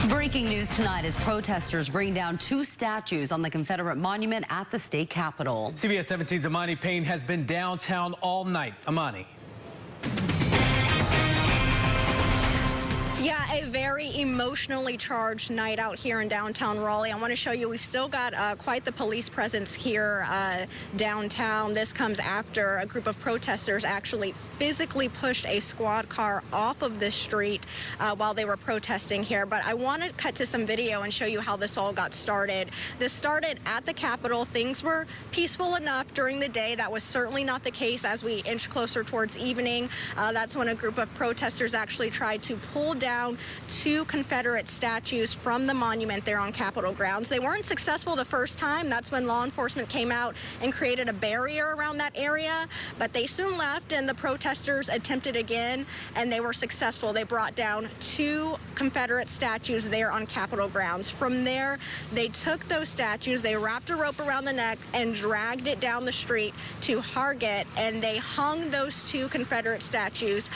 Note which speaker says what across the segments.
Speaker 1: Breaking news tonight as protesters bring down 2 statues on the Confederate monument at the state capitol.
Speaker 2: CBS 17's EMANI PAYNE has been downtown all night. EMANI.
Speaker 3: Yeah, a very emotionally charged night out here in downtown Raleigh. I want to show you we've still got quite the police presence here downtown. This comes after a group of protesters actually physically pushed a squad car off of the street while they were protesting here. But I want to cut to some video and show you how this all got started. This started at the Capitol. Things were peaceful enough during the day. That was certainly not the case as we inch closer towards evening. That's when a group of protesters actually tried to pull down 2 Confederate statues from the monument there on Capitol grounds. They weren't successful the first time. That's when law enforcement came out and created a barrier around that area. But they soon left, and the protesters attempted again, and they were successful. They brought down 2 Confederate statues there on Capitol grounds. From there, they took those statues, they wrapped a rope around the neck and dragged it down the street to Hargett, and they hung those 2 Confederate statues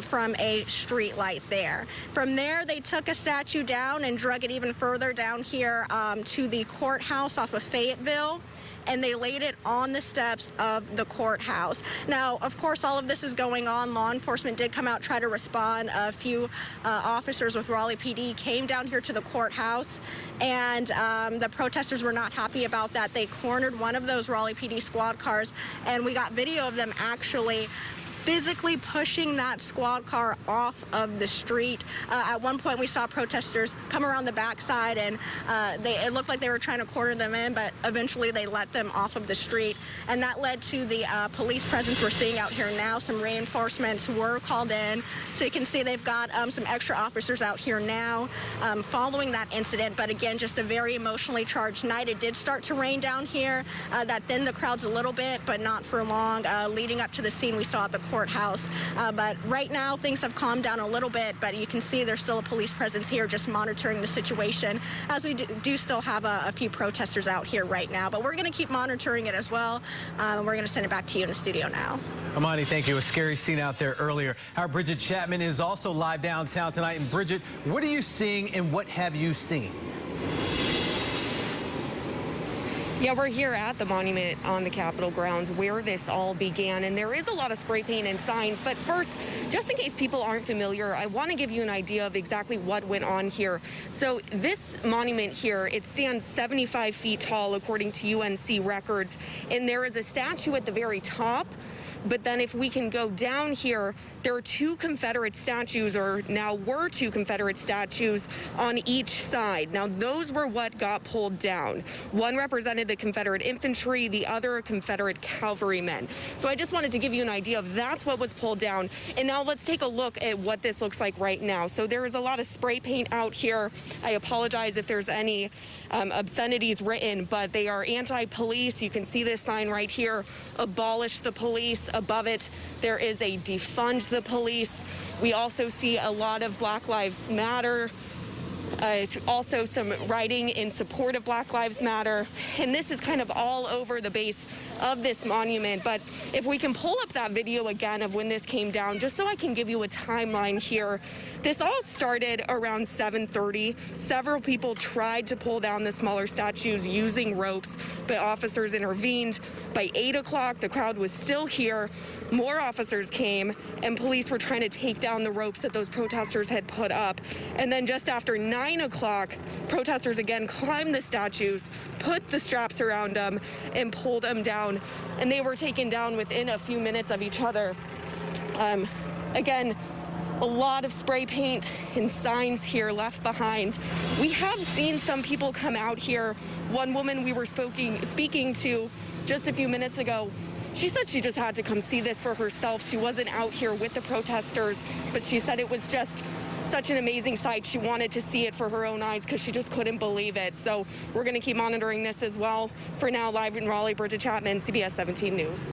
Speaker 3: from a street light there. From there, they took a statue down and drug it even further down here to the courthouse off of Fayetteville, and they laid it on the steps of the courthouse. Now, of course, all of this is going on. Law enforcement did come out, try to respond. A few officers with Raleigh PD came down here to the courthouse, and the protesters were not happy about that. They cornered one of those Raleigh PD squad cars, and we got video of them actually physically pushing that squad car off of the street. At one point, we saw protesters come around the backside, and it looked like they were trying to corner them in, but eventually they let them off of the street. And that led to the police presence we're seeing out here now. Some reinforcements were called in. So you can see they've got some extra officers out here now following that incident. But again, just a very emotionally charged night. It did start to rain down here. That thinned the crowds a little bit, but not for long. Leading up to the scene we saw at the courthouse. But right now, things have calmed down a little bit, but you can see there's still a police presence here just monitoring the situation, as we do still have a few protesters out here right now. But we're going to keep monitoring it as well. We're going to send it back to you in the studio now.
Speaker 2: EMANI, thank you. A scary scene out there earlier. Our Bridget Chapman is also live downtown tonight. And Bridget, what are you seeing and what have you seen?
Speaker 4: Yeah, we're here at the monument on the Capitol grounds where this all began, and there is a lot of spray paint and signs. But first, just in case people aren't familiar, I want to give you an idea of exactly what went on here. So this monument here, it stands 75 feet tall according to UNC records, and there is a statue at the very top. But then if we can go down here, there are 2 Confederate statues, or now were 2 Confederate statues on each side. Now, those were what got pulled down. One represented the Confederate infantry, the other Confederate cavalrymen. So I just wanted to give you an idea of that's what was pulled down. And now let's take a look at what this looks like right now. So there is a lot of spray paint out here. I apologize if there's any obscenities written, but they are anti-police. You can see this sign right here, abolish the police. Above it, there is a defund the police. We also see a lot of Black Lives Matter. Also some writing in support of Black Lives Matter. And this is kind of all over the base of this monument. But if we can pull up that video again of when this came down, just so I can give you a timeline here. This all started around 7:30. Several people tried to pull down the smaller statues using ropes, but officers intervened. By 8 o'clock, the crowd was still here. More officers came, and police were trying to take down the ropes that those protesters had put up. And then just after 9 o'clock, protesters again climbed the statues, put the straps around them, and pulled them down. And they were taken down within a few minutes of each other. Again, a lot of spray paint and signs here left behind. We have seen some people come out here. One woman we were speaking to just a few minutes ago, she said she just had to come see this for herself. She wasn't out here with the protesters, but she said it was just such an amazing sight. She wanted to see it for her own eyes because she just couldn't believe it. So we're going to keep monitoring this as well. For now, live in Raleigh, Bridget Chapman, CBS 17 News.